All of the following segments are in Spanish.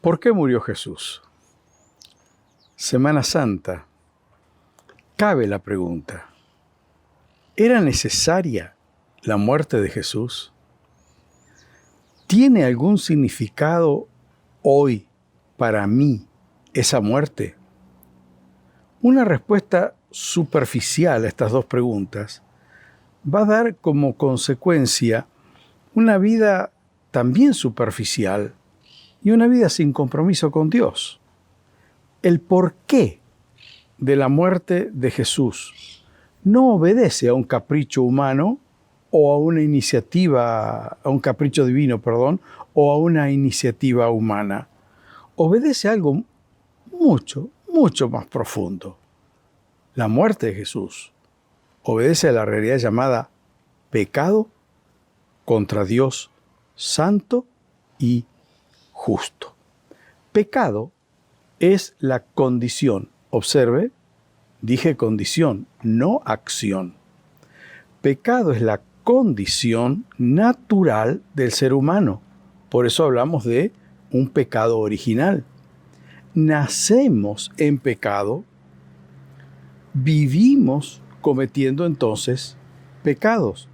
¿Por qué murió Jesús? Semana Santa. Cabe la pregunta. ¿Era necesaria la muerte de Jesús? ¿Tiene algún significado hoy para mí esa muerte? Una respuesta superficial a estas dos preguntas va a dar como consecuencia una vida también superficial y una vida sin compromiso con Dios. El porqué de la muerte de Jesús no obedece a un capricho humano o a una iniciativa, a un capricho divino, o a una iniciativa humana. Obedece a algo mucho más profundo. La muerte de Jesús obedece a la realidad llamada pecado contra Dios santo y justo. Pecado es la condición, observe, dije condición, no acción. Pecado es la condición natural del ser humano. Por eso hablamos de un pecado original. Nacemos en pecado, vivimos cometiendo entonces pecados.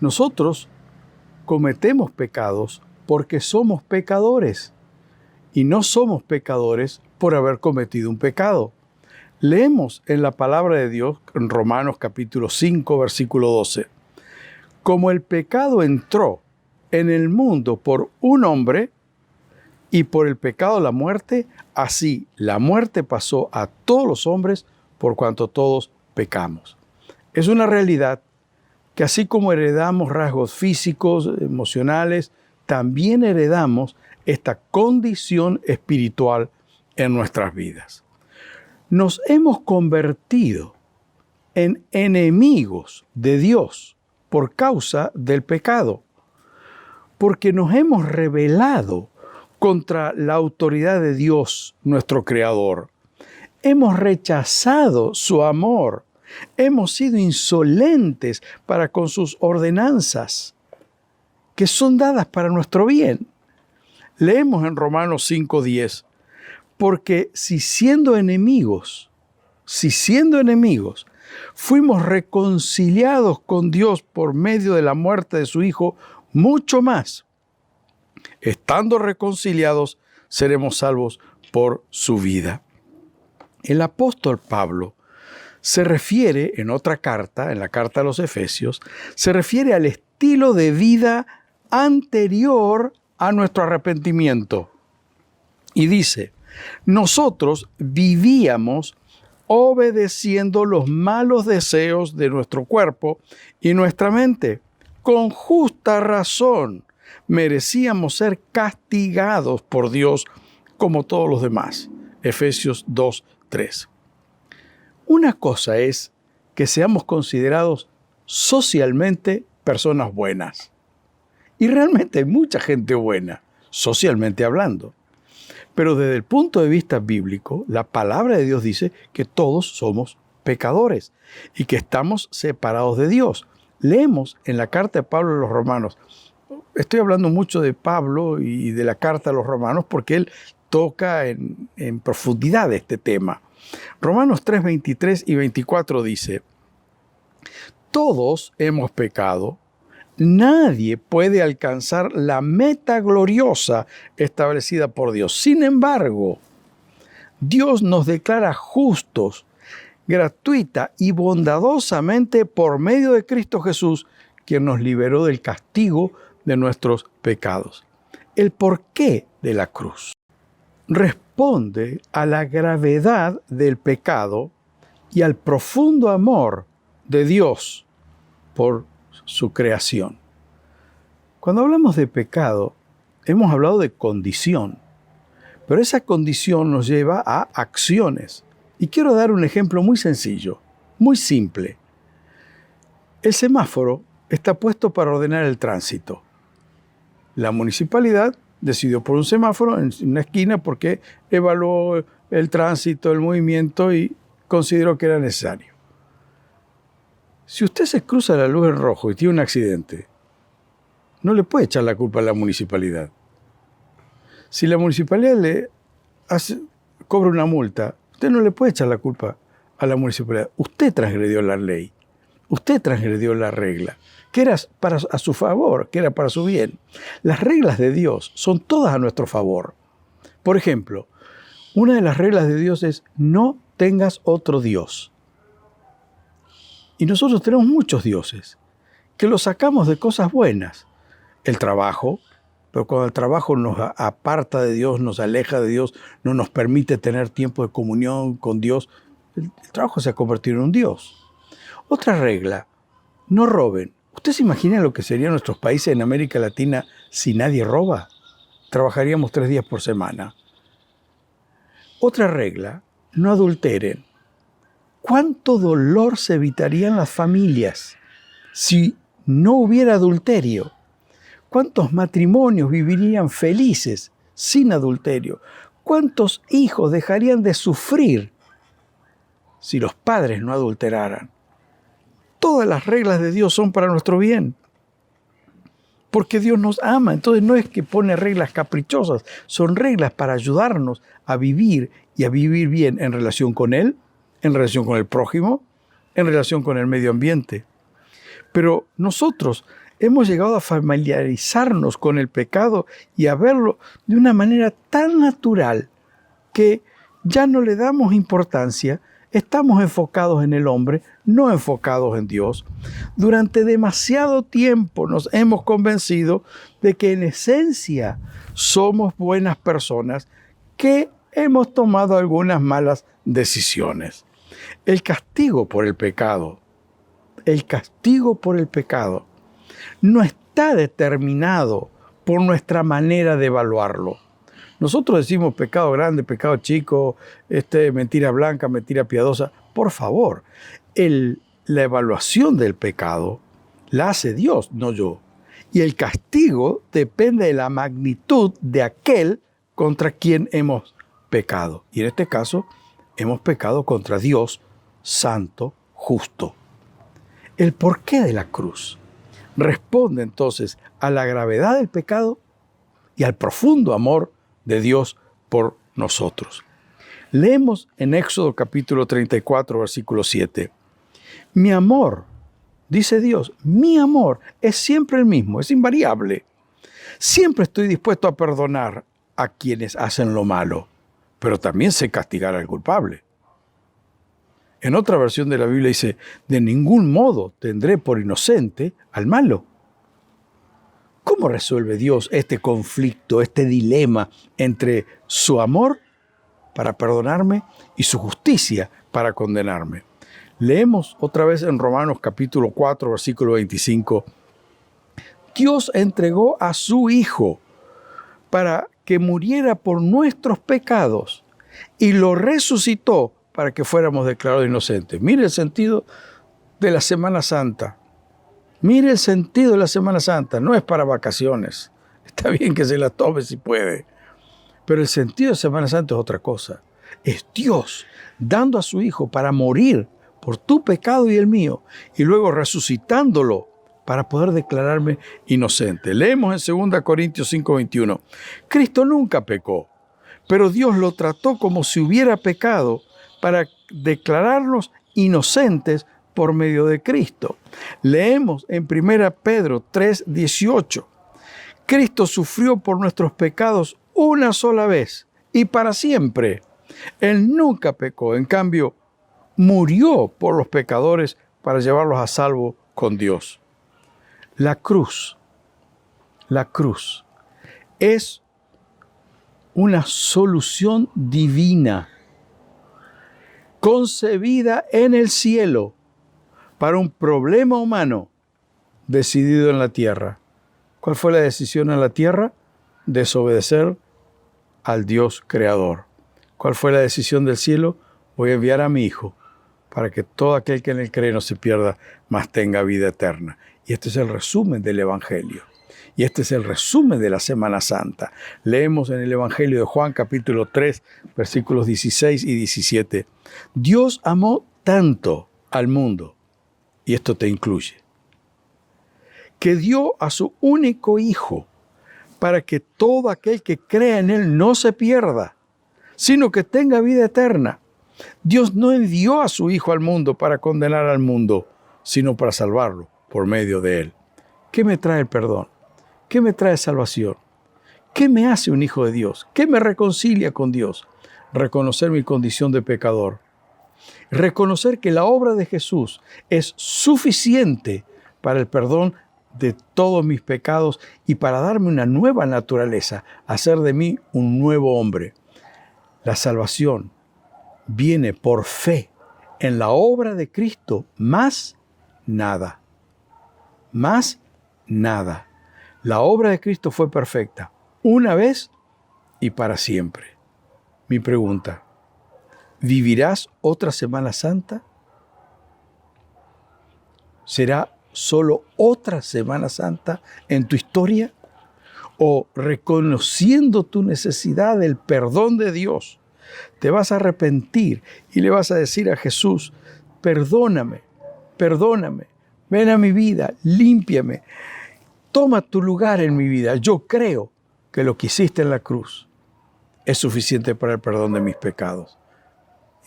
Nosotros cometemos pecados porque somos pecadores y no somos pecadores por haber cometido un pecado. Leemos en la palabra de Dios, en Romanos capítulo 5, versículo 12. Como el pecado entró en el mundo por un hombre y por el pecado la muerte, así la muerte pasó a todos los hombres por cuanto todos pecamos. Es una realidad que así como heredamos rasgos físicos, emocionales, también heredamos esta condición espiritual en nuestras vidas. Nos hemos convertido en enemigos de Dios por causa del pecado, porque nos hemos rebelado contra la autoridad de Dios, nuestro Creador. Hemos rechazado su amor. Hemos sido insolentes para con sus ordenanzas, que son dadas para nuestro bien. Leemos en Romanos 5:10, porque si siendo enemigos, fuimos reconciliados con Dios por medio de la muerte de su Hijo, mucho más, estando reconciliados, seremos salvos por su vida. El apóstol Pablo se refiere en otra carta, en la carta a los Efesios, se refiere al estilo de vida anterior a nuestro arrepentimiento. Y dice, nosotros vivíamos obedeciendo los malos deseos de nuestro cuerpo y nuestra mente. Con justa razón merecíamos ser castigados por Dios como todos los demás. Efesios 2:3. Una cosa es que seamos considerados socialmente personas buenas. Y realmente hay mucha gente buena, socialmente hablando. Pero desde el punto de vista bíblico, la palabra de Dios dice que todos somos pecadores y que estamos separados de Dios. Leemos en la carta de Pablo a los Romanos. Estoy hablando mucho de Pablo y de la carta a los Romanos porque él toca en profundidad este tema. Romanos 3, 23 y 24 dice, todos hemos pecado. Nadie puede alcanzar la meta gloriosa establecida por Dios. Sin embargo, Dios nos declara justos, gratuita y bondadosamente por medio de Cristo Jesús, quien nos liberó del castigo de nuestros pecados. El porqué de la cruz responde a la gravedad del pecado y al profundo amor de Dios por su creación. Cuando hablamos de pecado, hemos hablado de condición, pero esa condición nos lleva a acciones. Y quiero dar un ejemplo muy sencillo, muy simple. El semáforo está puesto para ordenar el tránsito. La municipalidad decidió por un semáforo en una esquina porque evaluó el tránsito, el movimiento y consideró que era necesario. Si usted se cruza la luz en rojo y tiene un accidente, no le puede echar la culpa a la municipalidad. Si la municipalidad cobra una multa, usted no le puede echar la culpa a la municipalidad. Usted transgredió la ley, usted transgredió la regla, que era a su favor, que era para su bien. Las reglas de Dios son todas a nuestro favor. Por ejemplo, una de las reglas de Dios es no tengas otro Dios. Y nosotros tenemos muchos dioses, que los sacamos de cosas buenas. El trabajo, pero cuando el trabajo nos aparta de Dios, nos aleja de Dios, no nos permite tener tiempo de comunión con Dios, el trabajo se ha convertido en un Dios. Otra regla, no roben. ¿Usted se imagina lo que serían nuestros países en América Latina si nadie roba? Trabajaríamos 3 días por semana. Otra regla, no adulteren. ¿Cuánto dolor se evitarían las familias si no hubiera adulterio? ¿Cuántos matrimonios vivirían felices sin adulterio? ¿Cuántos hijos dejarían de sufrir si los padres no adulteraran? Todas las reglas de Dios son para nuestro bien, porque Dios nos ama. Entonces no es que pone reglas caprichosas, son reglas para ayudarnos a vivir y a vivir bien en relación con Él, en relación con el prójimo, en relación con el medio ambiente. Pero nosotros hemos llegado a familiarizarnos con el pecado y a verlo de una manera tan natural que ya no le damos importancia, estamos enfocados en el hombre, no enfocados en Dios. Durante demasiado tiempo nos hemos convencido de que en esencia somos buenas personas que hemos tomado algunas malas decisiones. El castigo por el pecado no está determinado por nuestra manera de evaluarlo. Nosotros decimos pecado grande, pecado chico, mentira blanca, mentira piadosa. Por favor, la evaluación del pecado la hace Dios, no yo. Y el castigo depende de la magnitud de aquel contra quien hemos pecado. Y en este caso, hemos pecado contra Dios, santo, justo. El porqué de la cruz responde entonces a la gravedad del pecado y al profundo amor de Dios por nosotros. Leemos en Éxodo capítulo 34, versículo 7. Mi amor, dice Dios, mi amor es siempre el mismo, es invariable. Siempre estoy dispuesto a perdonar a quienes hacen lo malo, pero también sé castigar al culpable. En otra versión de la Biblia dice, de ningún modo tendré por inocente al malo. ¿Cómo resuelve Dios este conflicto, este dilema entre su amor para perdonarme y su justicia para condenarme? Leemos otra vez en Romanos capítulo 4, versículo 25. Dios entregó a su Hijo para que muriera por nuestros pecados y lo resucitó para que fuéramos declarados inocentes. Mire el sentido de la Semana Santa. Mire el sentido de la Semana Santa. No es para vacaciones. Está bien que se la tome si puede. Pero el sentido de Semana Santa es otra cosa. Es Dios dando a su Hijo para morir por tu pecado y el mío, y luego resucitándolo para poder declararme inocente. Leemos en 2 Corintios 5:21. Cristo nunca pecó, pero Dios lo trató como si hubiera pecado para declararnos inocentes por medio de Cristo. Leemos en 1 Pedro 3:18. Cristo sufrió por nuestros pecados una sola vez y para siempre. Él nunca pecó, en cambio, murió por los pecadores para llevarlos a salvo con Dios. La cruz es una solución divina concebida en el cielo para un problema humano decidido en la tierra. ¿Cuál fue la decisión en la tierra? Desobedecer al Dios creador. ¿Cuál fue la decisión del cielo? Voy a enviar a mi Hijo para que todo aquel que en él cree no se pierda, mas tenga vida eterna. Y este es el resumen del Evangelio. Y este es el resumen de la Semana Santa. Leemos en el Evangelio de Juan capítulo 3, versículos 16 y 17. Dios amó tanto al mundo, y esto te incluye, que dio a su único Hijo para que todo aquel que crea en Él no se pierda, sino que tenga vida eterna. Dios no envió a su Hijo al mundo para condenar al mundo, sino para salvarlo por medio de Él. ¿Qué me trae el perdón? ¿Qué me trae salvación? ¿Qué me hace un hijo de Dios? ¿Qué me reconcilia con Dios? Reconocer mi condición de pecador. Reconocer que la obra de Jesús es suficiente para el perdón de todos mis pecados y para darme una nueva naturaleza, hacer de mí un nuevo hombre. La salvación viene por fe en la obra de Cristo, más nada. Más nada. La obra de Cristo fue perfecta, una vez y para siempre. Mi pregunta: ¿vivirás otra Semana Santa? ¿Será solo otra Semana Santa en tu historia? ¿O reconociendo tu necesidad del perdón de Dios, te vas a arrepentir y le vas a decir a Jesús: perdóname, perdóname, ven a mi vida, límpiame, toma tu lugar en mi vida? Yo creo que lo que hiciste en la cruz es suficiente para el perdón de mis pecados.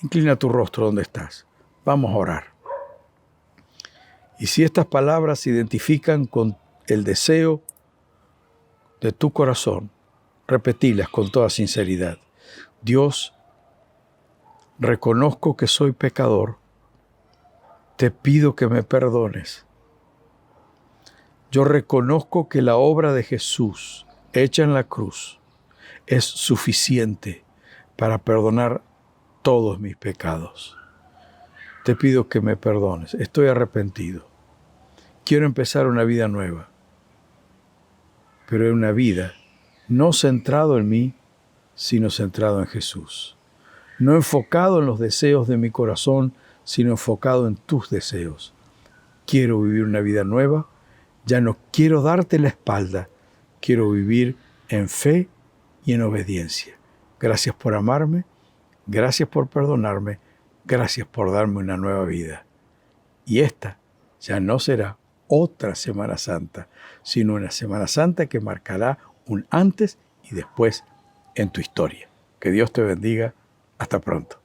Inclina tu rostro donde estás. Vamos a orar. Y si estas palabras se identifican con el deseo de tu corazón, repetílas con toda sinceridad. Dios, reconozco que soy pecador. Te pido que me perdones. Yo reconozco que la obra de Jesús, hecha en la cruz, es suficiente para perdonar todos mis pecados. Te pido que me perdones. Estoy arrepentido. Quiero empezar una vida nueva, pero es una vida no centrado en mí, sino centrado en Jesús. No enfocado en los deseos de mi corazón, sino enfocado en tus deseos. Quiero vivir una vida nueva. Ya no quiero darte la espalda. Quiero vivir en fe y en obediencia. Gracias por amarme. Gracias por perdonarme. Gracias por darme una nueva vida. Y esta ya no será otra Semana Santa, sino una Semana Santa que marcará un antes y después en tu historia. Que Dios te bendiga. Hasta pronto.